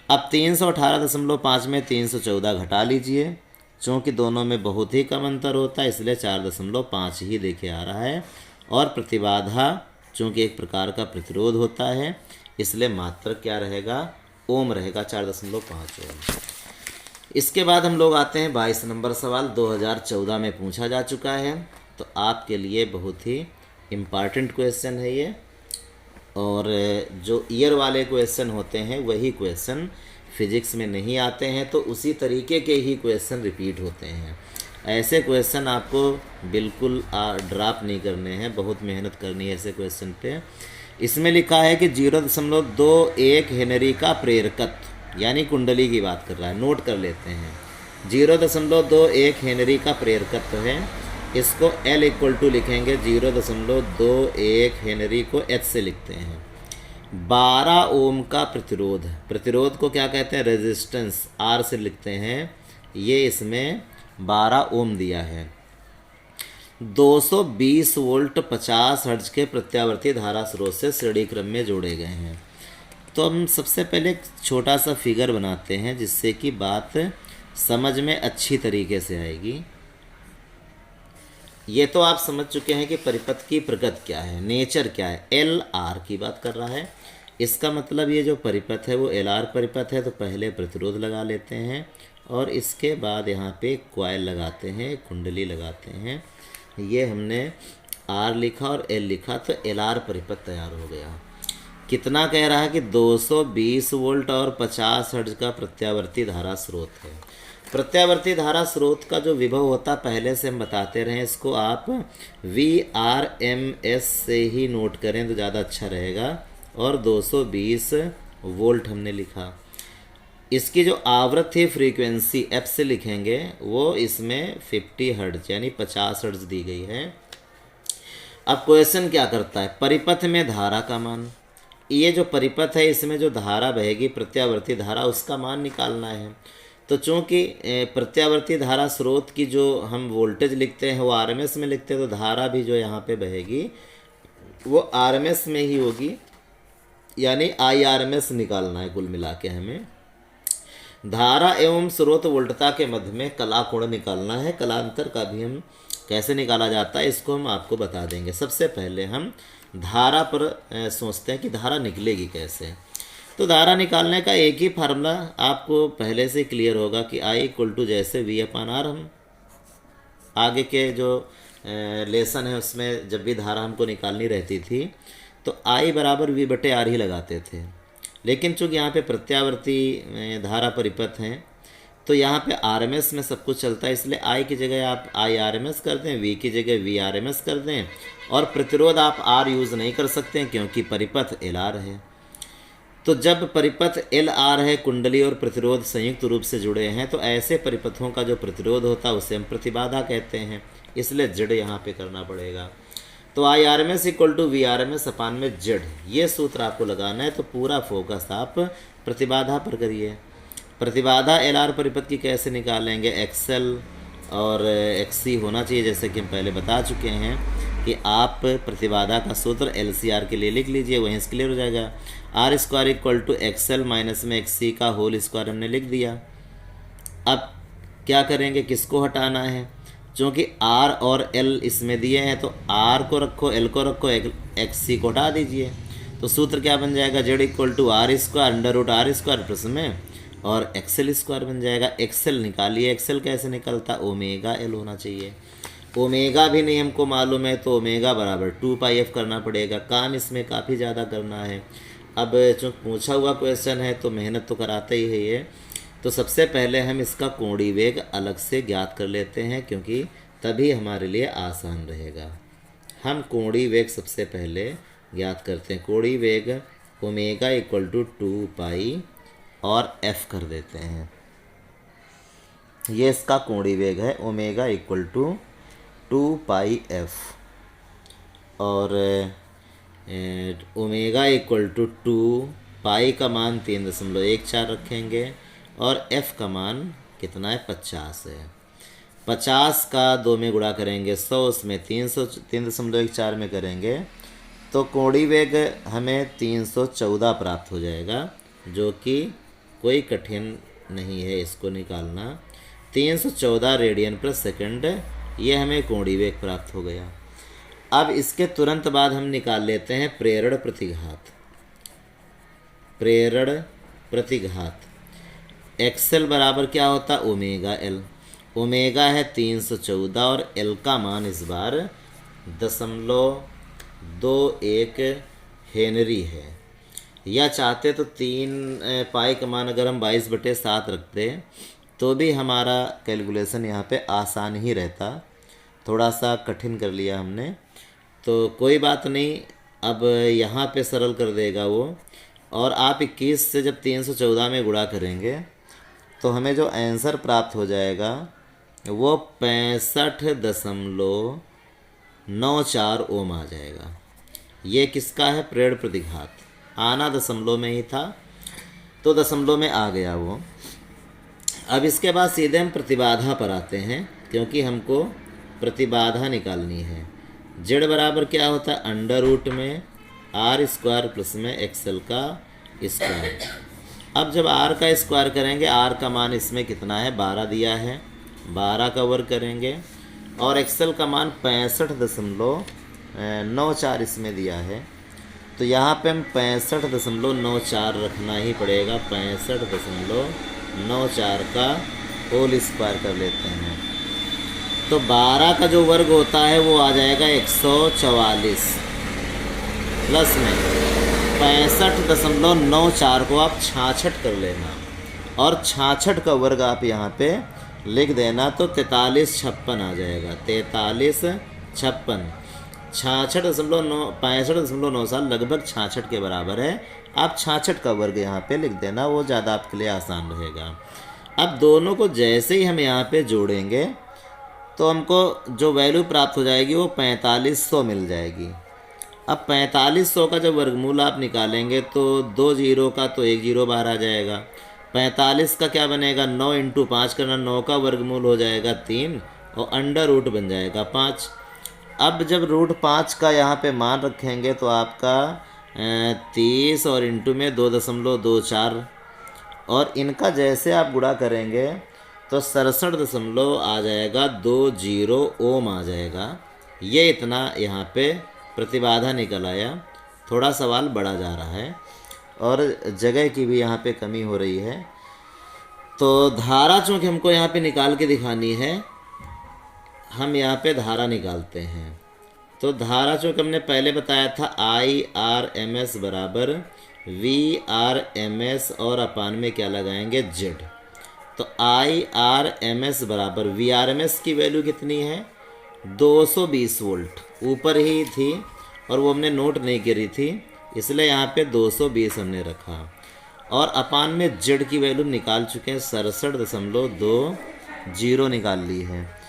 Speaker 1: अब 318.5 में 314 घटा लीजिए, चूँकि दोनों में बहुत ही कम अंतर होता है इसलिए 4.5 ही देखे आ रहा है। और प्रतिबाधा चूँकि एक प्रकार का प्रतिरोध होता है इसलिए मात्रक क्या रहेगा, ओम रहेगा, 4.5 ओम। इसके बाद हम लोग आते हैं 22 नंबर सवाल, 2014 में पूछा जा चुका है, तो आपके लिए बहुत ही इम्पॉर्टेंट क्वेश्चन है ये। और जो ईयर वाले क्वेश्चन होते हैं वही क्वेश्चन फिजिक्स में नहीं आते हैं, तो उसी तरीके के ही क्वेश्चन रिपीट होते हैं। ऐसे क्वेश्चन आपको बिल्कुल ड्रॉप नहीं करने हैं, बहुत मेहनत करनी है ऐसे क्वेश्चन पे। इसमें लिखा है कि 0.21 हेनरी का प्रेरकत्व, यानी कुंडली की बात कर रहा है, नोट कर लेते हैं। 0.21 हेनरी का प्रेरकत्व है, इसको L इक्वल टू लिखेंगे 0.21 हेनरी को H से लिखते हैं। 12 ओम का प्रतिरोध, प्रतिरोध को क्या कहते हैं, रेजिस्टेंस, आर से लिखते हैं, ये इसमें 12 ओम दिया है। 220 वोल्ट 50 हर्ट्ज के प्रत्यावर्ती धारा स्रोत से श्रेणी क्रम में जोड़े गए हैं। तो हम सबसे पहले एक छोटा सा फिगर बनाते हैं जिससे कि बात समझ में अच्छी तरीके से आएगी। ये तो आप समझ चुके हैं कि परिपथ की प्रकृति क्या है, नेचर क्या है, एल आर की बात कर रहा है। इसका मतलब ये जो परिपथ है वो एल आर परिपथ है। तो पहले प्रतिरोध लगा लेते हैं और इसके बाद यहाँ पे कॉइल लगाते हैं, कुंडली लगाते हैं। ये हमने आर लिखा और एल लिखा तो एल आर परिपथ तैयार हो गया। कितना कह रहा है कि 220 वोल्ट और 50 हर्ट्ज का प्रत्यावर्ती धारा स्रोत है। प्रत्यावर्ती धारा स्रोत का जो विभव होता पहले से हम बताते रहे, इसको आप VRMS से ही नोट करें तो ज़्यादा अच्छा रहेगा। और 220 वोल्ट हमने लिखा। इसकी जो आवृत्ति फ्रीक्वेंसी एफ से लिखेंगे वो इसमें 50 हर्ट्ज यानी 50 हर्ट्ज दी गई है। अब क्वेश्चन क्या करता है, परिपथ में धारा का मान, ये जो परिपथ है इसमें जो धारा बहेगी प्रत्यावर्ती धारा, उसका मान निकालना है। तो चूंकि प्रत्यावर्ती धारा स्रोत की जो हम वोल्टेज लिखते हैं वो आरएमएस में लिखते हैं, तो धारा भी जो यहाँ पे बहेगी वो आरएमएस में ही होगी, यानी IRMS निकालना है कुल मिला के हमें। धारा एवं स्रोत वोल्टता के मध्य में कला कोण निकालना है। कलांतर का भी हम कैसे निकाला जाता है इसको हम आपको बता देंगे। सबसे पहले हम धारा पर सोचते हैं कि धारा निकलेगी कैसे। तो धारा निकालने का एक ही फार्मूला आपको पहले से क्लियर होगा कि I = जैसे V/R। हम आगे के जो लेसन है उसमें जब भी धारा हमको निकालनी रहती थी तो I = V/R ही लगाते थे। लेकिन चूँकि यहाँ पे प्रत्यावर्ती धारा परिपथ हैं तो यहाँ पे RMS में सब कुछ चलता है, इसलिए I की जगह आप IRMS कर दें, V की जगह VRMS कर दें। और प्रतिरोध आप R यूज़ नहीं कर सकते हैं क्योंकि परिपथ LR है। तो जब परिपथ LR है, कुंडली और प्रतिरोध संयुक्त रूप से जुड़े हैं, तो ऐसे परिपथों का जो प्रतिरोध होता है उसे हम प्रतिबाधा कहते हैं। इसलिए Z यहाँ पे करना पड़ेगा। तो IRMS = VRMS/Z, ये सूत्र आपको लगाना है। तो पूरा फोकस आप प्रतिबाधा पर करिए। प्रतिबाधा LR परिपथ की कैसे निकालेंगे, XL और XC होना चाहिए, जैसे कि हम पहले बता चुके हैं कि आप प्रतिबाधा का सूत्र LCR के लिए लिख लीजिए, वहीं से क्लियर हो जाएगा। R² = XL माइनस में XC का होल स्क्वायर हमने लिख दिया। अब क्या करेंगे, किसको हटाना है, क्योंकि R और L इसमें दिए हैं तो R को रखो, L को रखो, XC को हटा दीजिए। तो सूत्र क्या बन जाएगा, Z = R² प्लस में और XL² बन जाएगा। XL निकालिए, XL कैसे निकलता, ω/L होना चाहिए। ओमेगा भी नहीं हमको मालूम है तो ओमेगा = 2πf करना पड़ेगा। काम इसमें काफ़ी ज़्यादा करना है। अब चूँकि पूछा हुआ क्वेश्चन है तो मेहनत तो कराता ही है ये। तो सबसे पहले हम इसका कोणीय वेग अलग से ज्ञात कर लेते हैं क्योंकि तभी हमारे लिए आसान रहेगा। हम कोणीय वेग सबसे पहले ज्ञात करते हैं। कोणीय वेग ω = 2π और f कर देते हैं। ये इसका कोणीय वेग है, ω = 2πf और ω = 2, पाई का मान 3.14 रखेंगे और f का मान कितना है, 50 है। 50 का 2 में गुणा करेंगे 100, उसमें 3.14 में करेंगे तो कोणीय वेग हमें 314 प्राप्त हो जाएगा, जो कि कोई कठिन नहीं है इसको निकालना। 314 रेडियन प्रति सेकंड, ये हमें कोणीय वेग प्राप्त हो गया। अब इसके तुरंत बाद हम निकाल लेते हैं प्रेरण प्रतिघात। प्रेरण प्रतिघात XL बराबर क्या होता, ω/L। ओमेगा है 314 और L का मान इस बार 0.21 हेनरी है। या चाहते तो 3 पाई का मान अगर हम 22/7 रखते तो भी हमारा कैलकुलेशन यहाँ पे आसान ही रहता। थोड़ा सा कठिन कर लिया हमने, तो कोई बात नहीं, अब यहाँ पे सरल कर देगा वो। और आप 21 से जब 314 में गुणा करेंगे तो हमें जो आंसर प्राप्त हो जाएगा वो 65.94 ओम आ जाएगा। ये किसका है, प्रेरण प्रतिघात। आना दशमलव में ही था तो दशमलव में आ गया वो। अब इसके बाद सीधे हम प्रतिबाधा पर आते हैं, क्योंकि हमको प्रतिबाधा निकालनी है। जेड बराबर क्या होता है, अंडर रूट में आर स्क्वायर प्लस में एक्सएल का स्क्वायर। अब जब आर का स्क्वायर करेंगे, आर का मान इसमें कितना है, 12 दिया है, 12 का वर्ग करेंगे, और एक्सएल का मान 65.94 इसमें दिया है। तो यहाँ पे हम 65.94 रखना ही पड़ेगा, 65.94 का होल स्क्वायर कर लेते हैं। तो 12 का जो वर्ग होता है वो आ जाएगा 144, प्लस में 65.94 को आप 66 कर लेना, और 66 का वर्ग आप यहाँ पे लिख देना, तो 4356 आ जाएगा। 4356, 65.94 लगभग 66 के बराबर है। आप 66 का वर्ग यहाँ पे लिख देना, वो ज़्यादा आपके लिए आसान रहेगा। अब दोनों को जैसे ही हम यहाँ पे जोड़ेंगे तो हमको जो वैल्यू प्राप्त हो जाएगी वो 4500 मिल जाएगी। अब 4500 का जब वर्गमूल आप निकालेंगे तो 2 जीरो का तो 1 जीरो बाहर आ जाएगा। 45 का क्या बनेगा, 9 × 5 करना, 9 का वर्गमूल हो जाएगा 3 और अंडर रूट बन जाएगा 5। अब जब रूट 5 का यहाँ पे मान रखेंगे तो आपका 30 और इंटू में 2.24, और इनका जैसे आप गुणा करेंगे तो 67 आ जाएगा, 20 ओम आ जाएगा। ये इतना यहाँ पे प्रतिबाधा निकल आया। थोड़ा सवाल बढ़ा जा रहा है और जगह की भी यहाँ पे कमी हो रही है। तो धारा चूँकि हमको यहाँ पे निकाल के दिखानी है, हम यहाँ पे धारा निकालते हैं। तो धारा चूँकि हमने पहले बताया था IRMS बराबर VRMS और अपान में क्या लगाएंगे, Z। तो IRMS बराबर VRMS की वैल्यू कितनी है, 220 वोल्ट ऊपर ही थी और वो हमने नोट नहीं करी थी, इसलिए यहाँ पे 220 हमने रखा। और अपान में Z की वैल्यू निकाल चुके हैं, 67.20 निकाल ली है।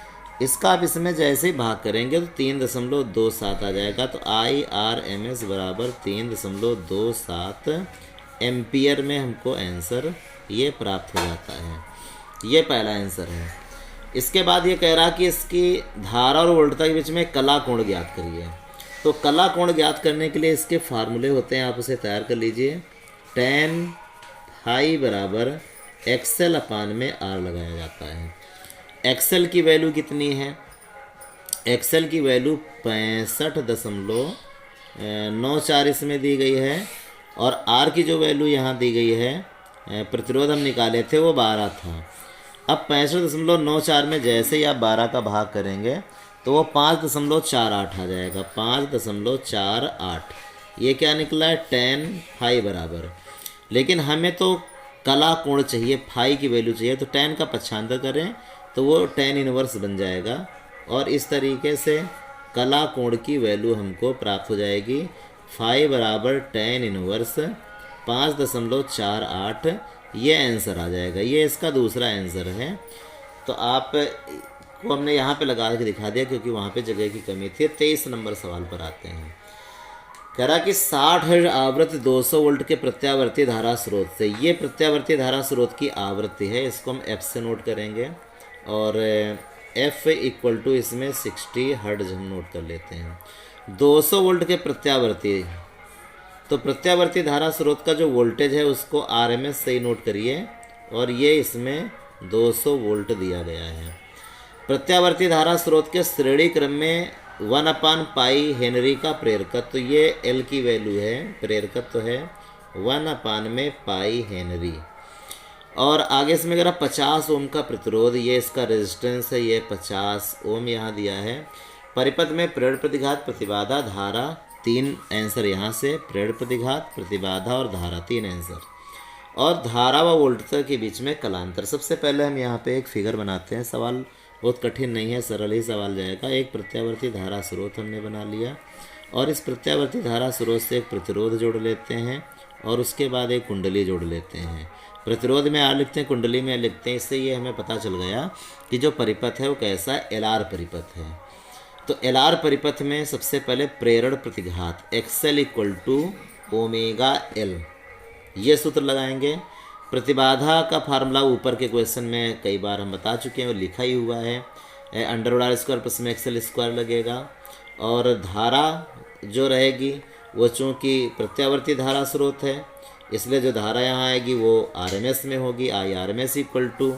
Speaker 1: इसका आप इसमें जैसे ही भाग करेंगे तो 3.27 आ जाएगा। तो IRMS बराबर 3.27 एम्पियर में हमको आंसर ये प्राप्त हो जाता है। ये पहला आंसर है। इसके बाद ये कह रहा कि इसकी धारा और वोल्टता के बीच में कला कोण ज्ञात करिए। तो कला कोण ज्ञात करने के लिए इसके फार्मूले होते हैं, आप उसे तैयार कर लीजिए। tan फाई बराबर XL अपान में R लगाया जाता है। XL की वैल्यू कितनी है, XL की वैल्यू 65.94 इसमें दी गई है, और R की जो वैल्यू यहाँ दी गई है, प्रतिरोध हम निकाले थे वो 12 था। अब 65.94 में जैसे ही आप 12 का भाग करेंगे तो वो 5.48 आ जाएगा, 5.48। ये क्या निकला है, tan फाई बराबर। लेकिन हमें तो कला कोण चाहिए, फाई की वैल्यू चाहिए, तो tan का पक्षांतर करें तो वो tan इनवर्स बन जाएगा, और इस तरीके से कला कोण की वैल्यू हमको प्राप्त हो जाएगी। फाई बराबर tan इनवर्स 5.48, ये आंसर आ जाएगा। ये इसका दूसरा आंसर है। तो आप को हमने यहाँ पे लगा के दिखा दिया क्योंकि वहाँ पे जगह की कमी थी। 23 नंबर सवाल पर आते हैं। कह रहा कि 60 हर्ट्ज आवृत्ति 200 वोल्ट के प्रत्यावर्ती धारा स्रोत से, ये प्रत्यावर्ती धारा स्रोत की आवृत्ति है, इसको हम F से नोट करेंगे, और F इक्वल टू इसमें 60 हर्ट्ज हम नोट कर लेते हैं। 200 वोल्ट के प्रत्यावर्ती, तो प्रत्यावर्ती धारा स्रोत का जो वोल्टेज है उसको RMS से ही नोट करिए, और ये इसमें 200 वोल्ट दिया गया है। प्रत्यावर्ती धारा स्रोत के श्रेणी क्रम में 1/पाई हेनरी का प्रेरकत्व, तो ये L की वैल्यू है, प्रेरकत्व है 1/पाई हेनरी। और आगे इसमें अगर 50 ओम का प्रतिरोध, ये इसका रेजिस्टेंस है, ये 50 ओम यहाँ दिया है। परिपथ में प्रेरण प्रतिघात, प्रतिबाधा, धारा, 3 आंसर यहाँ से, प्रेरण प्रतिघात, प्रतिबाधा और धारा, 3 आंसर। और धारा व वोल्टता के बीच में कलांतर। सबसे पहले हम यहाँ पे एक फिगर बनाते हैं। सवाल बहुत कठिन नहीं है, सरल ही सवाल जाएगा। एक प्रत्यावर्ती धारा स्रोत हमने बना लिया, और इस प्रत्यावर्ती धारा स्रोत से एक प्रतिरोध जोड़ लेते हैं, और उसके बाद एक कुंडली जोड़ लेते हैं। प्रतिरोध में R लिखते हैं, कुंडली में लिखते हैं। इससे ये हमें पता चल गया कि जो परिपथ है वो कैसा है, LR परिपथ है। तो LR परिपथ में सबसे पहले प्रेरण प्रतिघात XL equal to omega L, ये सूत्र लगाएंगे। प्रतिबाधा का फार्मूला ऊपर के क्वेश्चन में कई बार हम बता चुके हैं और लिखा ही हुआ है, √r² प्लस में XL² लगेगा। और धारा जो रहेगी वो चूँकि प्रत्यावर्ती धारा स्रोत है, इसलिए जो धारा यहाँ आएगी वो RMS में होगी। IRMS इक्वल टू,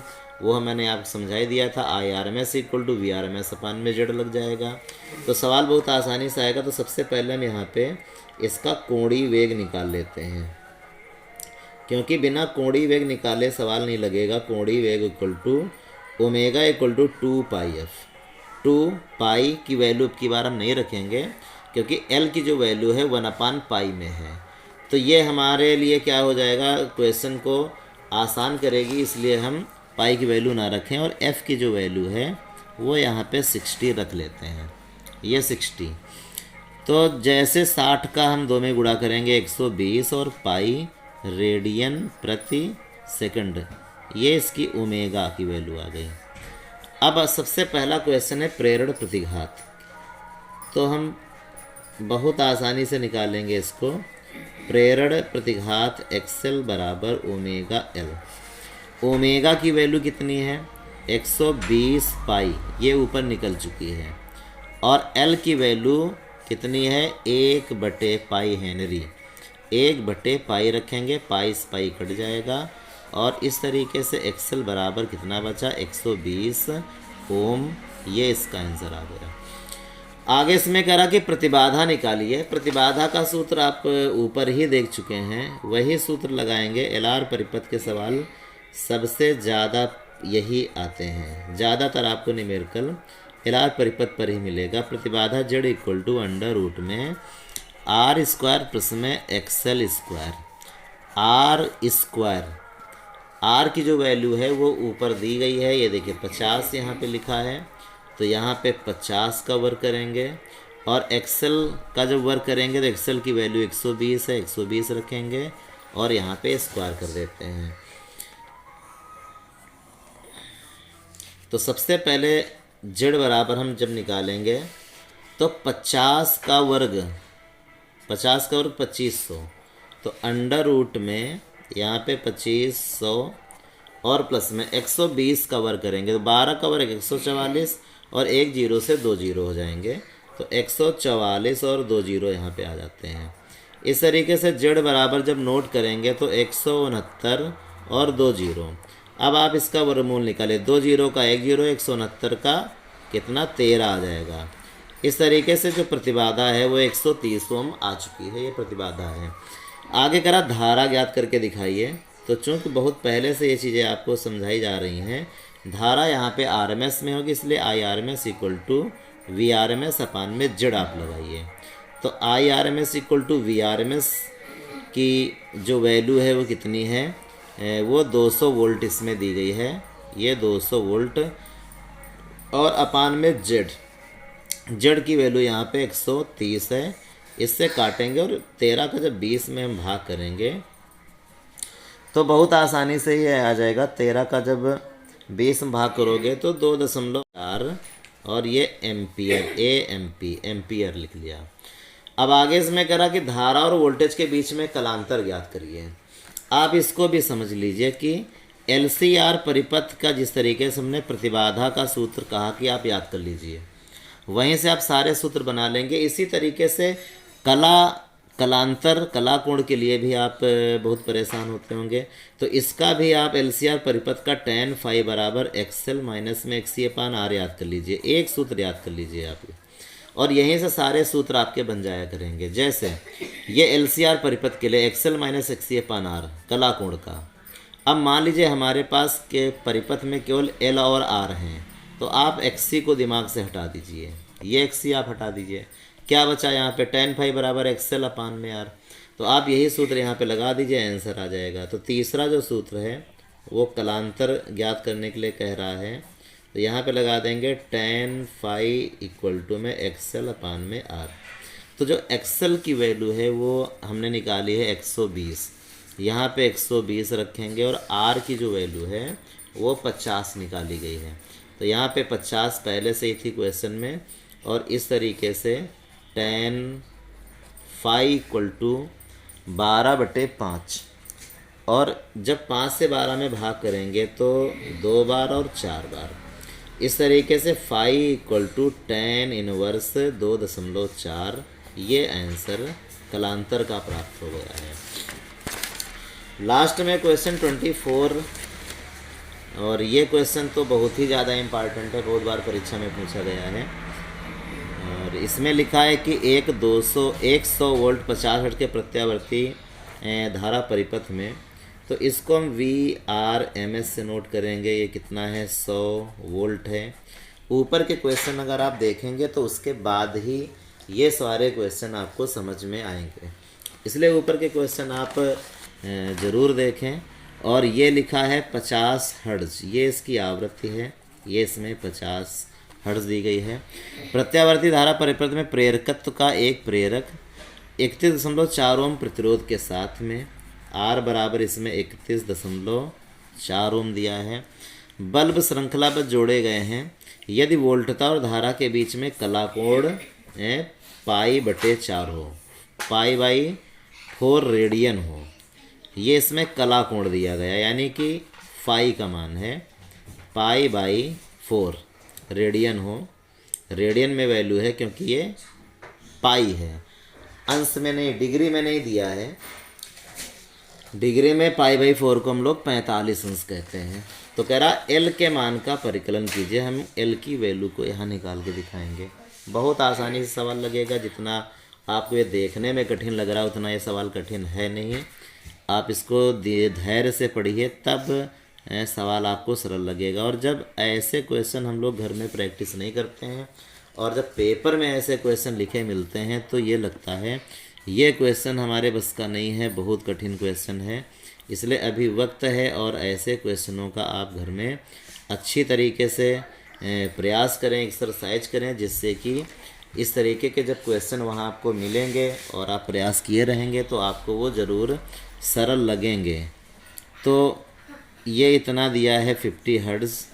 Speaker 1: वो मैंने आपको समझा ही दिया था, IRMS इक्वल टू VRMS अपान में Z लग जाएगा। तो सवाल बहुत आसानी से आएगा। तो सबसे पहले हम यहाँ पे इसका कोणीय वेग निकाल लेते हैं, क्योंकि बिना कोणीय वेग निकाले सवाल नहीं लगेगा। कोणीय वेग equal to omega equal to 2πf। 2π की वैल्यू की बार हम नहीं रखेंगे, क्योंकि L की जो वैल्यू है 1/π में है। तो ये हमारे लिए क्या हो जाएगा, क्वेश्चन को आसान करेगी, इसलिए हम पाई की वैल्यू ना रखें और F की जो वैल्यू है वो यहाँ पे 60 रख लेते हैं। ये 60, तो जैसे 60 का हम 2 में गुणा करेंगे 120 और पाई रेडियन प्रति सेकंड, ये इसकी ओमेगा की वैल्यू आ गई। अब सबसे पहला क्वेश्चन है प्रेरण प्रतिघात, तो हम बहुत आसानी से निकालेंगे इसको। प्रेरण प्रतिघात XL बराबर ओमेगा एल। ओमेगा की वैल्यू कितनी है, 120 पाई, ये ऊपर निकल चुकी है। और L की वैल्यू कितनी है, 1/पाई हेनरी। 1/पाई रखेंगे, पाई से पाई कट जाएगा और इस तरीके से XL बराबर कितना बचा, 120 ओम। ये इसका आंसर आ गया। आगे इसमें कह रहा कि प्रतिबाधा निकालिए। प्रतिबाधा का सूत्र आप ऊपर ही देख चुके हैं, वही सूत्र लगाएंगे। LR परिपथ के सवाल सबसे ज़्यादा यही आते हैं, ज़्यादातर आपको न्यूमेरिकल LR परिपथ पर ही मिलेगा। प्रतिबाधा Z equal to under root में R² प्लस में XL²। R की जो वैल्यू है वो ऊपर दी गई है, ये देखिए 50 यहाँ पे लिखा है, तो यहाँ पे 50 का वर्ग करेंगे। और XL का जब वर्ग करेंगे तो XL की वैल्यू 120 है, 120 रखेंगे और यहाँ पे स्क्वायर कर देते हैं। तो सबसे पहले Z बराबर हम जब निकालेंगे तो 50 का वर्ग 2500, तो अंडर रूट में यहाँ पे 2500 और प्लस में 120 का वर्ग करेंगे तो 12 का वर्ग 144 और एक जीरो से 2 जीरो हो जाएंगे, तो 144 और 2 जीरो यहाँ पे आ जाते हैं। इस तरीके से Z बराबर जब नोट करेंगे तो 169 और 2 जीरो। अब आप इसका वर्गमूल निकालें, 2 जीरो का 1 जीरो, 169 का कितना 13 आ जाएगा। इस तरीके से जो प्रतिबाधा है वो 130 ओम आ चुकी है, ये प्रतिबाधा है। आगे करा धारा ज्ञात करके दिखाइए। तो चूंकि बहुत पहले से ये चीज़ें आपको समझाई जा रही हैं, धारा यहाँ पे RMS में होगी, इसलिए IRMS इक्वल टू VRMS अपान में Z आप लगाइए। तो IRMS इक्वल टू VRMS की जो वैल्यू है वो कितनी है, वो 200 वोल्ट इसमें दी गई है, ये 200 वोल्ट और अपान में Z की वैल्यू यहाँ पे 130 है। इससे काटेंगे और 13 का जब 20 में हम भाग करेंगे तो बहुत आसानी से ये आ जाएगा। 13 का जब 20 में भाग करोगे तो 2.4 और ये एम्पियर, एम्पियर लिख लिया। अब आगे इसमें कह रहा कि धारा और वोल्टेज के बीच में कलांतर ज्ञात करिए। आप इसको भी समझ लीजिए कि LCR परिपथ का जिस तरीके से हमने प्रतिबाधा का सूत्र कहा कि आप याद कर लीजिए, वहीं से आप सारे सूत्र बना लेंगे। इसी तरीके से कलांतर कला कोण के लिए भी आप बहुत परेशान होते होंगे, तो इसका भी आप LCR परिपथ का tan phi बराबर XL माइनस में XC/R याद कर लीजिए। एक सूत्र याद कर लीजिए आप, और यहीं से सारे सूत्र आपके बन जाया करेंगे। जैसे ये LCR परिपथ के लिए XL माइनस XC/R कला कोण का। अब मान लीजिए हमारे पास के परिपथ में केवल L और R हैं, तो आप XC को दिमाग से हटा दीजिए, ये XC आप हटा दीजिए। क्या बचा यहाँ पे, tan phi बराबर XL अपान में R। तो आप यही सूत्र यहाँ पे लगा दीजिए, आंसर आ जाएगा। तो तीसरा जो सूत्र है वो कलांतर ज्ञात करने के लिए कह रहा है, तो यहाँ पे लगा देंगे tan phi इक्वल टू में XL अपान में R। तो जो XL की वैल्यू है वो हमने निकाली है 120, यहाँ पे 120 रखेंगे और R की जो वैल्यू है वो 50 निकाली गई है। तो यहाँ पे 50 पहले से ही थी क्वेश्चन में, और इस तरीके से tan phi इक्वल टू 12/5, और जब 5 से 12 में भाग करेंगे तो 2 बार और 4 बार। इस तरीके से फाई इक्वल टू 10 इनवर्स 2.4, ये आंसर कलांतर का प्राप्त हो गया है। लास्ट में क्वेश्चन 24, और ये क्वेश्चन तो बहुत ही ज़्यादा इम्पॉर्टेंट है, बहुत बार परीक्षा में पूछा गया है। और इसमें लिखा है कि एक 100 वोल्ट 50 हर्ट्ज के प्रत्यावर्ती धारा परिपथ में, तो इसको हम VRMS से नोट करेंगे। ये कितना है, 100 वोल्ट है। ऊपर के क्वेश्चन अगर आप देखेंगे तो उसके बाद ही ये सारे क्वेश्चन आपको समझ में आएंगे, इसलिए ऊपर के क्वेश्चन आप ज़रूर देखें। और ये लिखा है 50 हर्ट्ज, ये इसकी आवृत्ति है, ये इसमें 50 हर्ट्ज दी गई है। प्रत्यावर्ती धारा परिपथ में प्रेरकत्व का एक प्रेरक 31.4 ओम प्रतिरोध के साथ में, R बराबर इसमें 31.4 ओम दिया है। बल्ब श्रृंखलाबद्ध जोड़े गए हैं यदि वोल्टता और धारा के बीच में कलाकोण π/4 हो, π/4 रेडियन हो। ये इसमें कला कोण दिया गया, यानी कि फाई का मान है π/4 रेडियन हो। रेडियन में वैल्यू है क्योंकि ये पाई है, अंश में नहीं, डिग्री में नहीं दिया है। डिग्री में π/4 को हम लोग 45 अंश कहते हैं। तो कह रहा एल के मान का परिकलन कीजिए। हम एल की वैल्यू को यहाँ निकाल के दिखाएंगे। बहुत आसानी से सवाल लगेगा, जितना आपको ये देखने में कठिन लग रहा है उतना ये सवाल कठिन है नहीं। आप इसको धैर्य से पढ़िए, तब सवाल आपको सरल लगेगा। और जब ऐसे क्वेश्चन हम लोग घर में प्रैक्टिस नहीं करते हैं और जब पेपर में ऐसे क्वेश्चन लिखे मिलते हैं तो ये लगता है ये क्वेश्चन हमारे बस का नहीं है, बहुत कठिन क्वेश्चन है। इसलिए अभी वक्त है और ऐसे क्वेश्चनों का आप घर में अच्छी तरीके से प्रयास करें, एक्सरसाइज करें, जिससे कि इस तरीके के जब क्वेश्चन वहाँ आपको मिलेंगे और आप प्रयास किए रहेंगे तो आपको वो ज़रूर सरल लगेंगे। तो ये इतना दिया है 50 हर्ट्ज।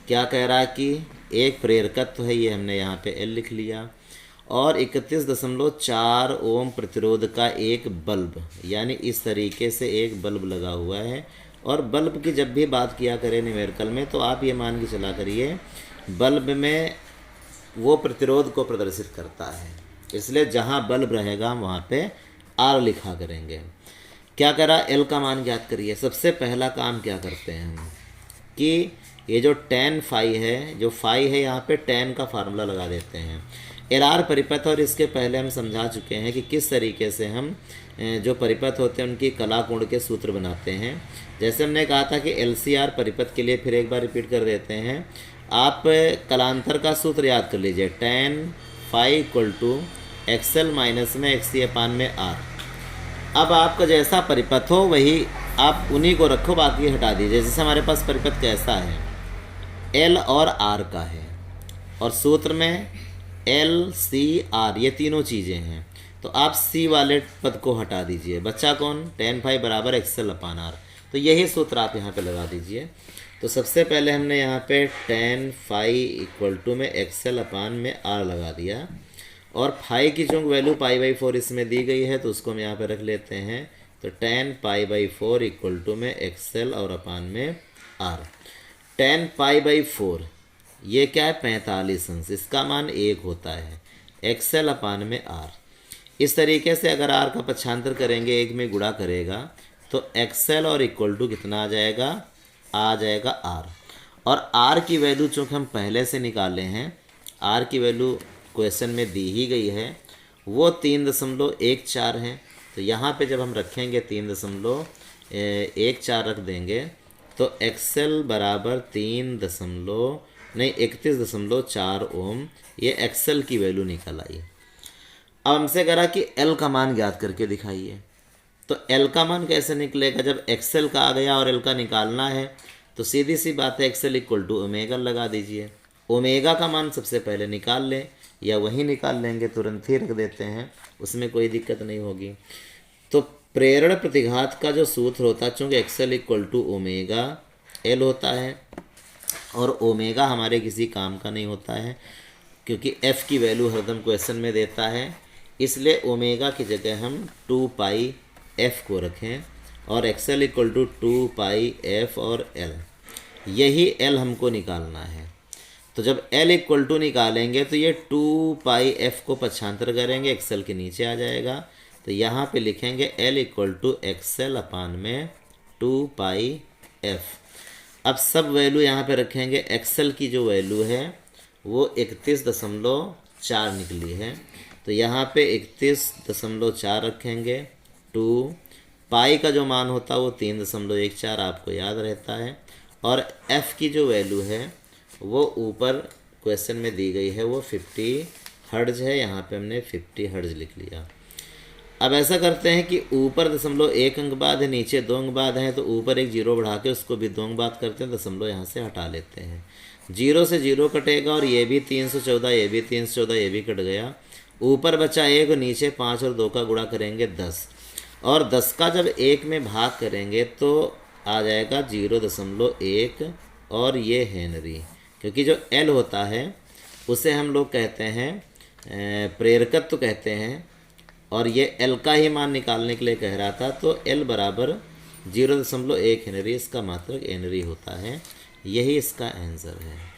Speaker 1: क्या कह रहा है कि एक प्रेरकत्व है, ये हमने यहाँ पे एल लिख लिया, और 31.4 ओम प्रतिरोध का एक बल्ब, यानी इस तरीके से एक बल्ब लगा हुआ है। और बल्ब की जब भी बात किया करें न्यूमेरिकल में तो आप ये मान के चला करिए बल्ब में वो प्रतिरोध को प्रदर्शित करता है, इसलिए जहाँ बल्ब रहेगा हम वहाँ पे आर लिखा करेंगे। क्या करा, एल का मान ज्ञात करिए। सबसे पहला काम क्या करते हैं हम कि ये जो tan फाई है, जो फाई है यहाँ पे tan का फार्मूला लगा देते हैं। LR परिपथ, और इसके पहले हम समझा चुके हैं कि किस तरीके से हम जो परिपथ होते हैं उनकी कला कोण के सूत्र बनाते हैं। जैसे हमने कहा था कि LCR परिपथ के लिए फिर एक बार रिपीट कर देते हैं। आप कलांतर का सूत्र याद कर लीजिए, tan phi equal to XL minus में XC/R। अब आपका जैसा परिपथ हो वही आप उन्हीं को रखो, बाकी हटा दीजिए। जैसे हमारे पास परिपथ कैसा है, L और R का है, और सूत्र में LCR, ये तीनों चीज़ें हैं। तो आप C वाले पद को हटा दीजिए, बच्चा कौन, tan फाई बराबर XL/R। तो यही सूत्र आप यहाँ पे लगा दीजिए। तो सबसे पहले हमने यहाँ पे tan फाई इक्वल टू में XL/R लगा दिया, और फाई की चूँकि वैल्यू π/4 इसमें दी गई है तो उसको हम यहाँ पे रख लेते हैं। तो tan π/4 इक्वल टू में XL और अपान में R। tan π/4 ये क्या है, 45 अंश, इसका मान 1 होता है, XL/R। इस तरीके से अगर R का पक्षांतर करेंगे, 1 में गुणा करेगा तो XL और इक्वल टू कितना आ जाएगा R। और R की वैल्यू चूँकि हम पहले से निकाले हैं, R की वैल्यू क्वेश्चन में दी ही गई है, वो 3.14 है। तो यहाँ पे जब हम रखेंगे 3.14 रख देंगे तो XL बराबर 31.4 ओम, ये XL की वैल्यू निकल आई। अब हमसे करा कि L का मान ज्ञात करके दिखाइए। तो L का मान कैसे निकलेगा, जब XL का आ गया और L का निकालना है तो सीधी सी बात है, XL इक्वल टू ओमेगा लगा दीजिए। ओमेगा का मान सबसे पहले निकाल लें, या वही निकाल लेंगे, तुरंत ही रख देते हैं, उसमें कोई दिक्कत नहीं होगी। तो प्रेरण प्रतिघात का जो सूत्र होता है, चूँकि XL equal to omega L होता है, और ओमेगा हमारे किसी काम का नहीं होता है क्योंकि F की वैल्यू हरदम क्वेश्चन में देता है, इसलिए ओमेगा की जगह हम 2 पाई एफ़ को रखें और XL equal to 2 pi F और एल, यही एल हमको निकालना है। तो जब एल इक्वल टू निकालेंगे तो ये 2 पाई एफ को पक्षांतर करेंगे, एक्सएल के नीचे आ जाएगा। तो यहाँ पे लिखेंगे एल इक्वल टू एक्सएल अपान में 2 पाई एफ। अब सब वैल्यू यहाँ पे रखेंगे। एक्सएल की जो वैल्यू है वो 31.4 निकली है, तो यहाँ पे 31.4 रखेंगे। 2 पाई का जो मान होता है वो 3.14 आपको याद रहता है, और एफ़ की जो वैल्यू है वो ऊपर क्वेश्चन में दी गई है, वो 50 हर्ट्ज है। यहाँ पे हमने 50 हर्ट्ज लिख लिया। अब ऐसा करते हैं कि ऊपर 1 अंक बाद है, नीचे 2 अंक बाद है, तो ऊपर एक जीरो बढ़ा के उसको भी 2 अंक बाद करते हैं, दशमलव यहाँ से हटा लेते हैं। 0 से 0 कटेगा और ये भी 314, ये भी 314, ये भी कट गया। ऊपर बचा 1 और नीचे 5 और 2 का गुणा करेंगे 10, और 10 का जब 1 में भाग करेंगे तो आ जाएगा 0.1, और ये हेनरी, क्योंकि जो एल होता है उसे हम लोग कहते हैं प्रेरकत्व कहते हैं, और ये एल का ही मान निकालने के लिए कह रहा था। तो एल बराबर 0.1 हेनरी इसका मात्रक हेनरी होता है। यही इसका आंसर है।